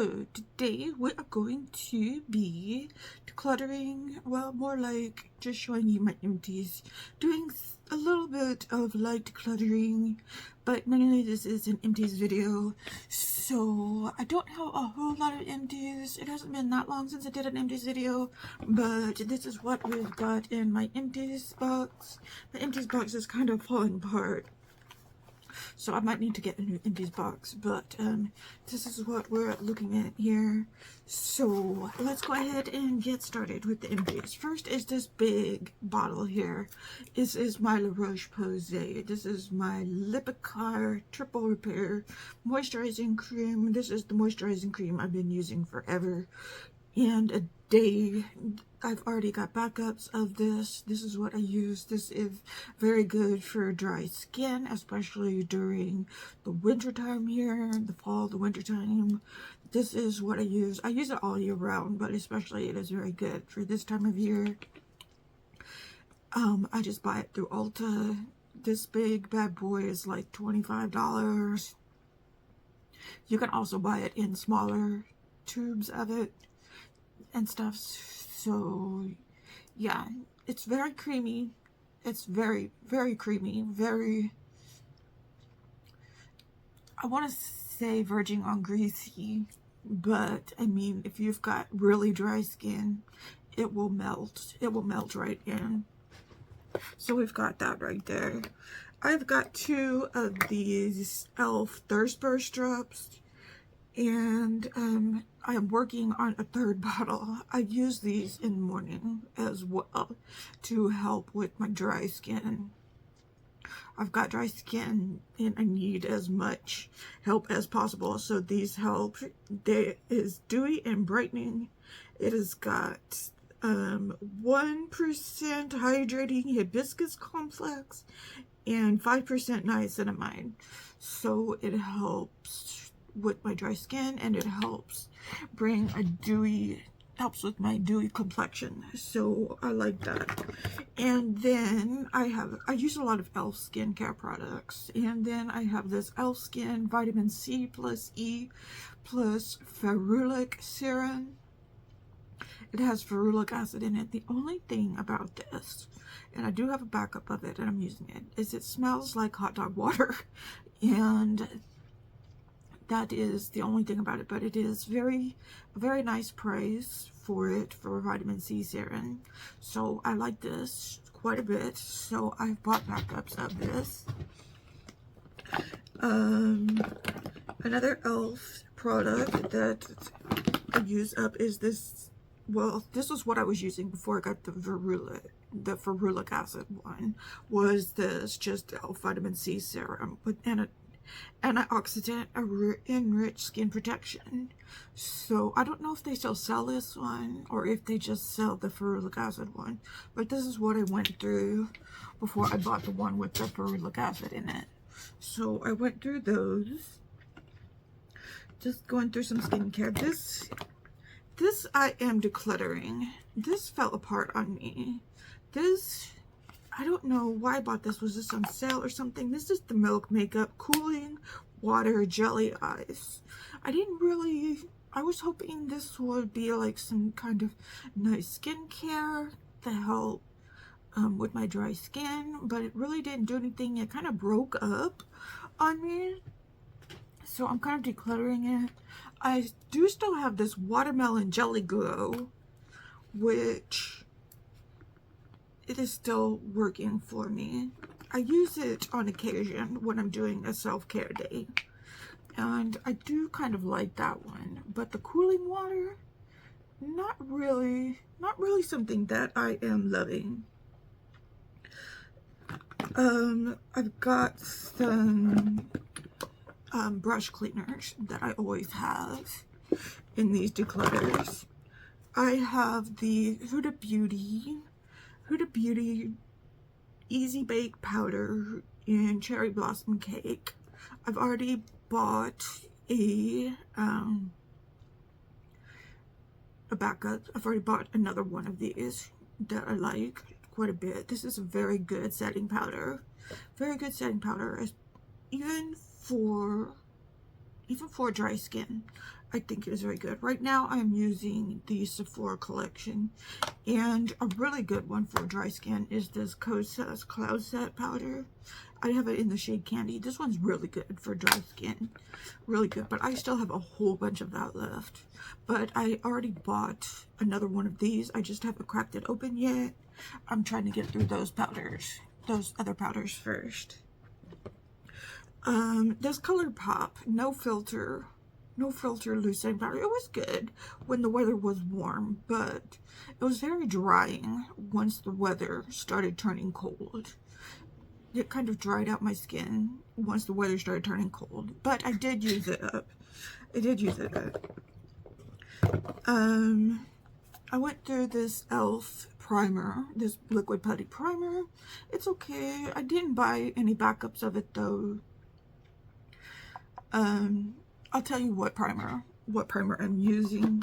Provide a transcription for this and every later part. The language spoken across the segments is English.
So today we are going to be decluttering, well, more like just showing you my empties, doing a little bit of light decluttering, but mainly this is an empties video. So I don't have a whole lot of empties. It hasn't been that long since I did an empties video, but this is what we've got in my empties box. My empties box is kind of falling apart, so I might need to get a new empties box, but this is what we're looking at here. So let's go ahead and get started with the empties. First is this big bottle here. This is my La Roche-Posay. This is my Lipicare Triple Repair Moisturizing Cream. This is the moisturizing cream I've been using forever and a day. I've already got backups of this. This is what I use. This is very good for dry skin, especially during the winter time here, the fall, the winter time. This is what I use. I use it all year round, but especially it is very good for this time of year. I just buy it through Ulta. This big bad boy is like $25. You can also buy it in smaller tubes of it and stuff. So yeah, it's very creamy. It's very creamy, very, I want to say verging on greasy, but I mean, if you've got really dry skin, it will melt right in. So we've got that right there. I've got 2 of these e.l.f. Thirst Burst drops, and I am working on a 3rd bottle. I use these in the morning as well to help with my dry skin. I've got dry skin and I need as much help as possible, so these help. It is dewy and brightening. It has got 1% hydrating hibiscus complex and 5% niacinamide, so it helps with my dry skin, and it helps bring a dewy, helps with my dewy complexion, so I like that. And then I use a lot of e.l.f. skincare products, and then I have this e.l.f. Skin Vitamin C plus E plus ferulic serum. It has ferulic acid in it. The only thing about this, and I do have a backup of it and I'm using it, is it smells like hot dog water, and that is the only thing about it, but it is a very nice price for it for vitamin C serum. So I like this quite a bit, so I've bought backups of this. Another e.l.f. product that I use up is this. Well, this was what I was using before I got the ferulic acid one, was this just e.l.f. vitamin C serum with antioxidant enriched skin protection. So I don't know if they still sell this one or if they just sell the ferulic acid one, but this is what I went through before I bought the one with the ferulic acid in it. So I went through those, just going through some skincare. This I am decluttering. This fell apart on me. This, I don't know why I bought this. Was this on sale or something? This is the Milk Makeup Cooling Water Jelly Eyes. I was hoping this would be like some kind of nice skincare to help with my dry skin, but it really didn't do anything. It kind of broke up on me, so I'm kind of decluttering it. I do still have this Watermelon Jelly Glow, which it is still working for me. I use it on occasion when I'm doing a self-care day, and I do kind of like that one. But the cooling water, not really something that I am loving. I've got some brush cleaners that I always have in these declutters. I have the Huda Beauty Easy Bake Powder in Cherry Blossom Cake. I've already bought a backup. I've already bought another one of these that I like quite a bit. This is a very good setting powder. Very good setting powder, even for dry skin. I think it is very good. Right now I'm using the Sephora collection, and a really good one for dry skin is this Kosas Cloud Set powder. I have it in the shade Candy. This one's really good for dry skin. Really good, but I still have a whole bunch of that left. But I already bought another one of these. I just haven't cracked it open yet. I'm trying to get through those powders, those other powders first. This ColourPop no filter loosening powder. It was good when the weather was warm, but it was very drying once the weather started turning cold. It kind of dried out my skin once the weather started turning cold, but I did use it up. I did use it up. I went through this e.l.f. primer, this liquid putty primer. It's okay. I didn't buy any backups of it though. I'll tell you what primer I'm using.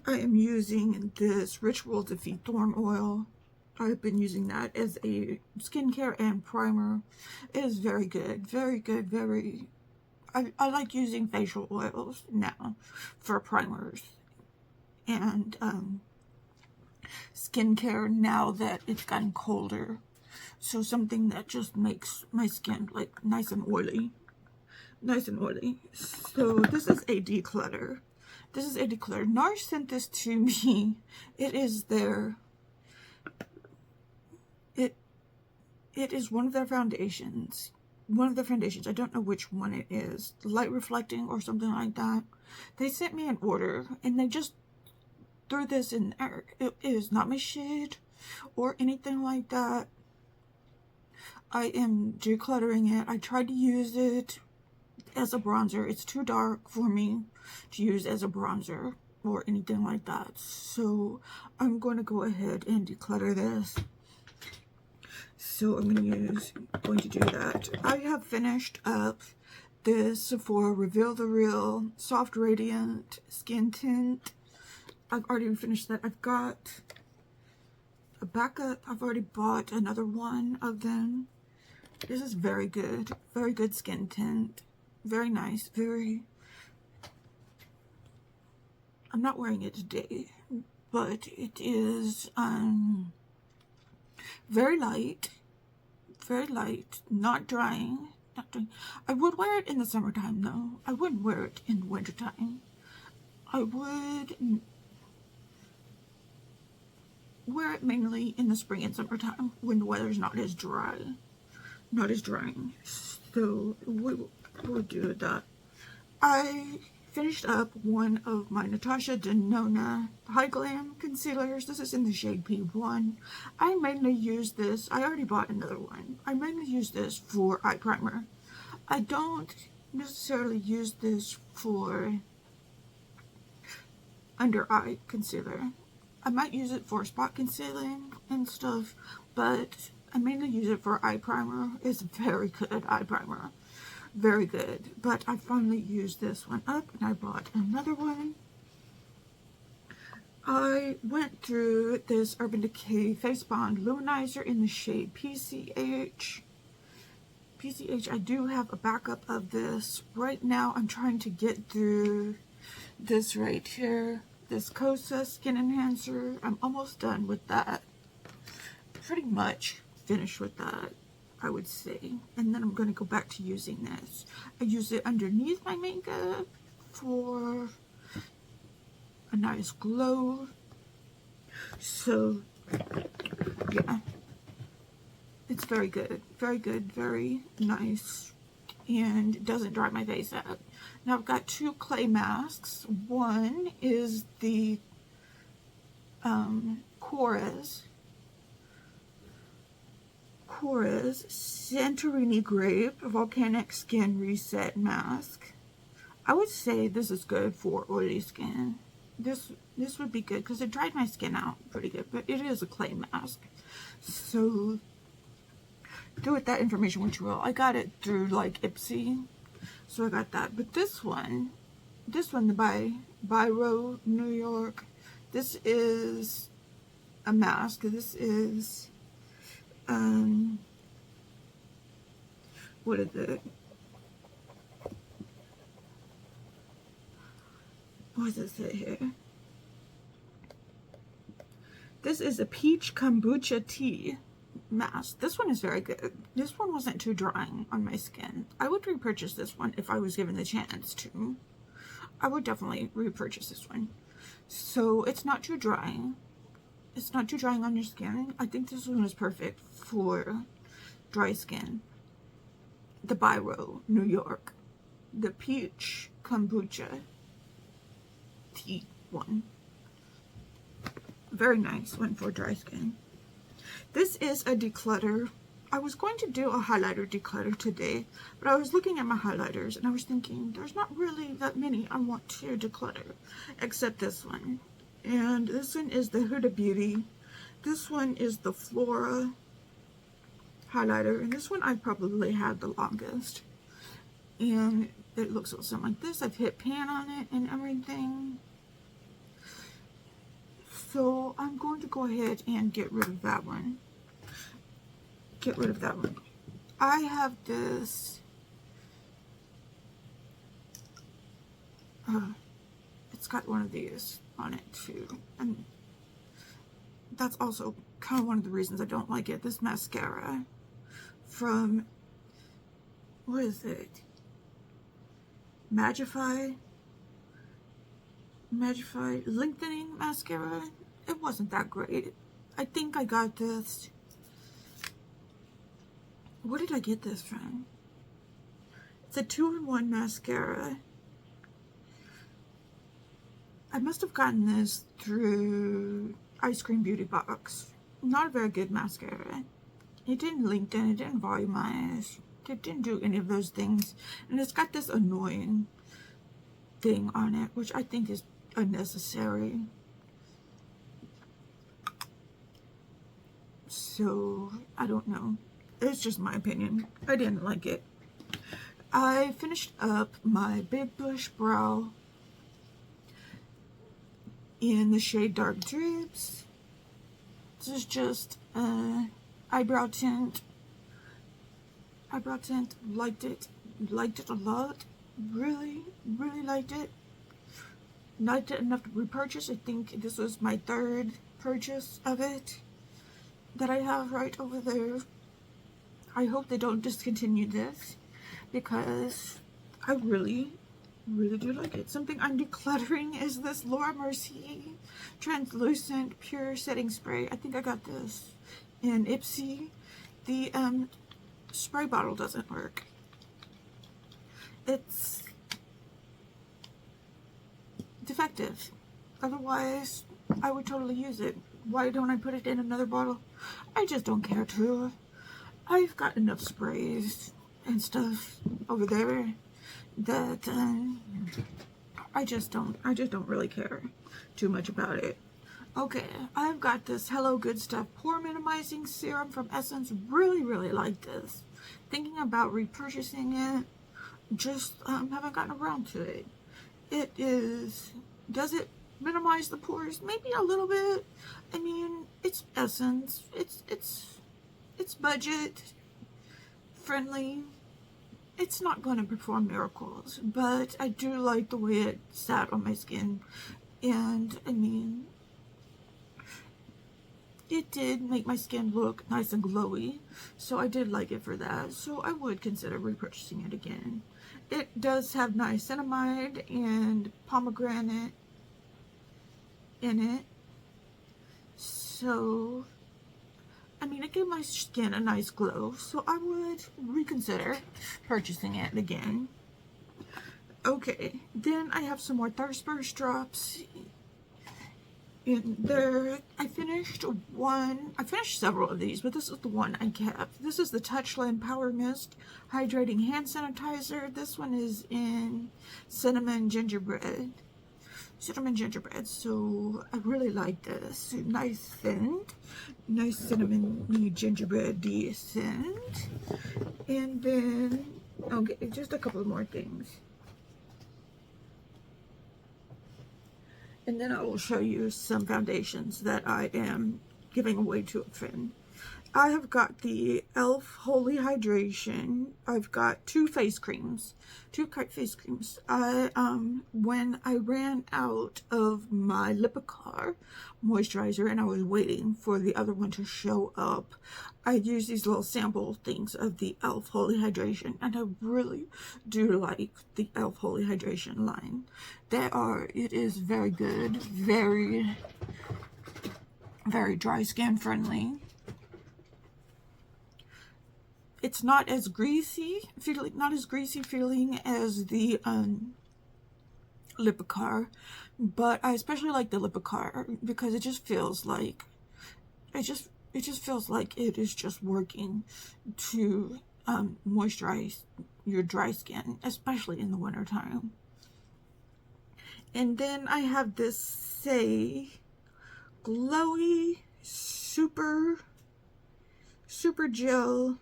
I am using this Ritual Defeat Thorn Oil. I've been using that as a skincare and primer. It is very good, very good, very... I like using facial oils now for primers and skincare now that it's gotten colder. So something that just makes my skin like nice and oily. Nice and oily. So this is a declutter. This is a declutter. NARS sent this to me. It is their... It is one of their foundations. One of the foundations. I don't know which one it is. Light reflecting or something like that. They sent me an order and they just threw this in there. It is not my shade or anything like that. I am decluttering it. I tried to use it as a bronzer. It's too dark for me to use as a bronzer or anything like that. So I'm going to go ahead and declutter this. So I'm going to do that. I have finished up this Sephora Reveal the Real Soft Radiant Skin Tint. I've already finished that. I've got a backup. I've already bought another one of them. This is very good skin tint. Very nice, very... I'm not wearing it today, but it is very light, not drying, I would wear it in the summertime though. I wouldn't wear it in the wintertime. I would wear it mainly in the spring and summertime when the weather's not as dry, not as drying. So we'll do that. I finished up one of my Natasha Denona High Glam concealers. This is in the shade P1. I mainly use this. I already bought another one. I mainly use this for eye primer. I don't necessarily use this for under eye concealer. I might use it for spot concealing and stuff, but I mainly use it for eye primer. It's a very good eye primer. Very good. But I finally used this one up and I bought another one. I went through this Urban Decay Face Bond Luminizer in the shade PCH. I do have a backup of this. Right now I'm trying to get through this right here. This Kosa Skin Enhancer. I'm almost done with that. Pretty much finished with that, I would say. And then I'm going to go back to using this. I use it underneath my makeup for a nice glow. So, yeah. It's very good, very nice. And it doesn't dry my face out. Now I've got two clay masks. One is the Korres Santorini Grape Volcanic Skin Reset Mask. I would say this is good for oily skin. This would be good because it dried my skin out pretty good, but it is a clay mask. So do with that information what you will. I got it through like Ipsy, so I got that. But this one by Biro, New York. This is a mask. This is what is it? what does it say here? This is a peach kombucha tea mask. This one is very good. This one wasn't too drying on my skin. I would repurchase this one if I was given the chance to. I would definitely repurchase this one. So it's not too drying. It's not too drying on your skin. I think this one is perfect for dry skin. The Biro, New York. The peach kombucha tea one. Very nice one for dry skin. This is a declutter. I was going to do a highlighter declutter today, but I was looking at my highlighters and I was thinking there's not really that many I want to declutter except this one. And this one is the Huda Beauty. This one is the Flora highlighter, and this one I probably had the longest. And it looks something like this. I've hit pan on it and everything. So I'm going to go ahead and get rid of that one. Get rid of that one. I have this. It's got one of these on it too. And that's also kind of one of the reasons I don't like it. This mascara from, what is it? Magify lengthening mascara. It wasn't that great. I think I got this. Where did I get this from? It's a 2-in-1 mascara. I must have gotten this through Ice Cream Beauty Box. Not a very good mascara. It didn't lengthen, it didn't volumize, it didn't do any of those things. And it's got this annoying thing on it, which I think is unnecessary. So, I don't know. It's just my opinion. I didn't like it. I finished up my Big Bush Brow in the shade Dark Drapes. This is just eyebrow tint. Eyebrow tint. Liked it. Liked it a lot. Really liked it. Liked it enough to repurchase. I think this was my 3rd purchase of it that I have right over there. I hope they don't discontinue this because I really do like it. Something I'm decluttering is this Laura Mercier translucent pure setting spray. I think I got this in Ipsy. The spray bottle doesn't work. It's defective. Otherwise, I would totally use it. Why don't I put it in another bottle? I just don't care to. I've got enough sprays and stuff over there that I just don't really care too much about it. Okay, I've got this Hello Good Stuff Pore Minimizing Serum from Essence. Really like this. Thinking about repurchasing it. Just haven't gotten around to it. It is, does it minimize the pores? Maybe a little bit. I mean, it's Essence. It's budget friendly. It's not going to perform miracles, but I do like the way it sat on my skin. And I mean, it did make my skin look nice and glowy, so I did like it for that. So I would consider repurchasing it again. It does have niacinamide and pomegranate in it, so I mean, it gave my skin a nice glow, so I would reconsider purchasing it again. Okay, then I have some more Thirst Burst drops in there. I finished several of these, but this is the one I kept. This is the Touchland Power Mist Hydrating Hand Sanitizer. This one is in cinnamon gingerbread. So I really like this. Nice scent. Nice cinnamon gingerbread scent. And then, okay, just a couple more things. And then I will show you some foundations that I am giving away to a friend. I have got the e.l.f. Holy Hydration. I've got two face creams. When I ran out of my Lipikar moisturizer and I was waiting for the other one to show up, I used these little sample things of the e.l.f. Holy Hydration, and I really do like the e.l.f. Holy Hydration line. It is very good, very, very dry skin friendly. It's not as greasy feeling as the Lipikar, but I especially like the Lipikar because it just feels like it feels like it is just working to moisturize your dry skin, especially in the wintertime. And then I have this Say Glowy Super Gel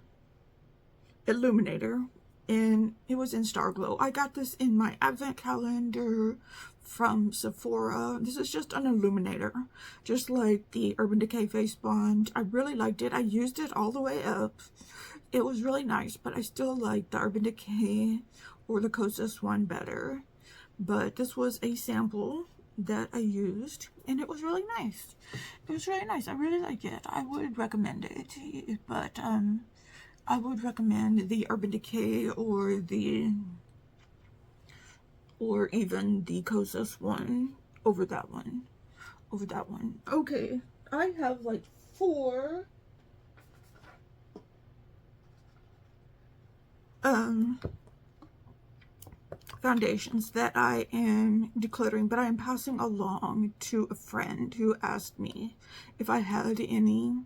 Illuminator, and it was in Star Glow. I got this in my advent calendar from Sephora. This is just an illuminator, just like the Urban Decay Face Bond. I really liked it. I used it all the way up. It was really nice, but I still like the Urban Decay or the Kosas one better. But this was a sample that I used, and it was really nice. It was really nice. I really like it. I would recommend it, but I would recommend the Urban Decay or even the Kosas one over that one. Okay, I have like 4 foundations that I am decluttering, but I am passing along to a friend who asked me if I had any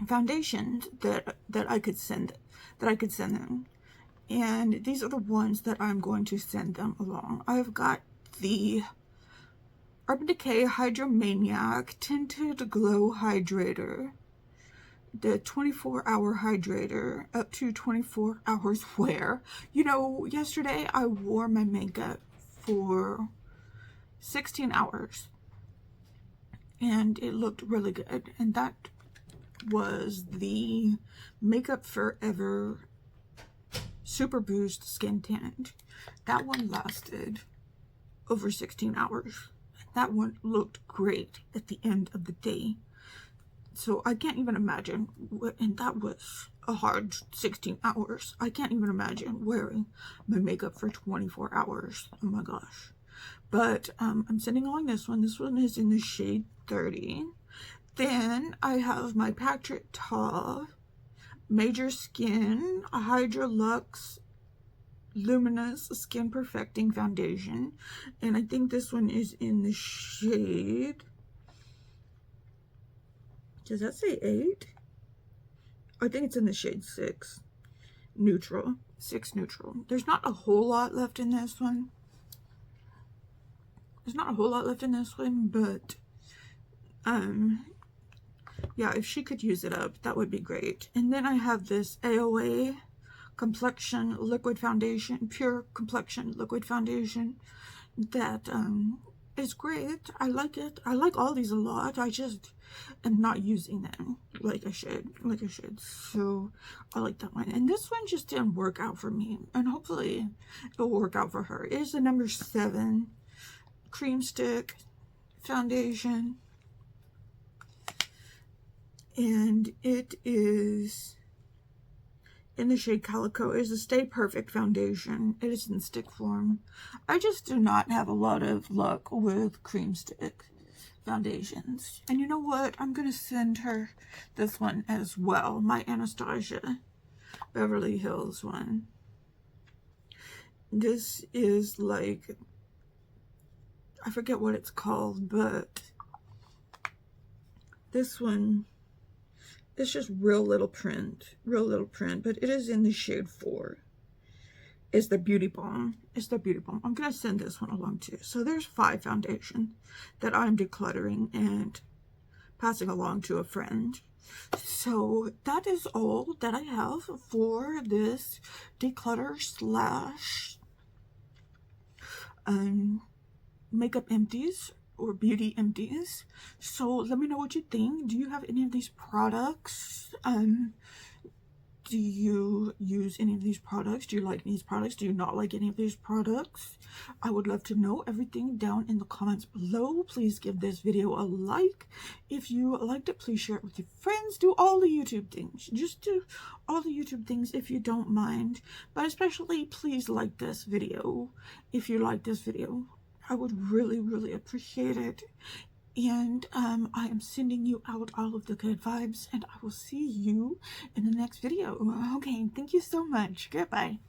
foundations that I could send them, and these are the ones that I'm going to send them along. I've got the Urban Decay Hydromaniac Tinted Glow Hydrator, the 24-hour hydrator, up to 24 hours wear. You know, yesterday I wore my makeup for 16 hours and it looked really good, and that was the Makeup Forever Super Boost Skin Tint. That one lasted over 16 hours. That one looked great at the end of the day. So I can't even imagine, and that was a hard 16 hours. I can't even imagine wearing my makeup for 24 hours. Oh my gosh. But I'm sending along this one. This one is in the shade 30. Then I have my Patrick Ta Major Skin Hydra Luxe Luminous Skin Perfecting Foundation, and I think this one is in the shade, does that say 8? I think it's in the shade 6 neutral. There's not a whole lot left in this one. But yeah, if she could use it up, that would be great. And then I have this AOA Complexion Liquid Foundation, Pure Complexion Liquid Foundation, that is great. I like it. I like all these a lot. I just am not using them like I should. So I like that one. And this one just didn't work out for me, and hopefully it'll work out for her. It is the number 7 Cream Stick Foundation, and it is in the shade Calico. It is a Stay Perfect foundation. It is in stick form. I just do not have a lot of luck with cream stick foundations. And you know what? I'm going to send her this one as well. My Anastasia Beverly Hills one. This is like, I forget what it's called, but this one, it's just real little print, but it is in the shade 4. It's the Beauty Balm. I'm going to send this one along too. So there's 5 foundations that I'm decluttering and passing along to a friend. So that is all that I have for this declutter slash makeup empties or beauty empties. So let me know what you think. Do you have any of these products? Do you use any of these products? Do you like these products? Do you not like any of these products? I would love to know everything down in the comments below. Please give this video a like. If you liked it, please share it with your friends. Do all the YouTube things. Just do all the YouTube things if you don't mind. But especially, please like this video. If you like this video, I would really, really appreciate it. And I am sending you out all of the good vibes, and I will see you in the next video. Okay, thank you so much. Goodbye.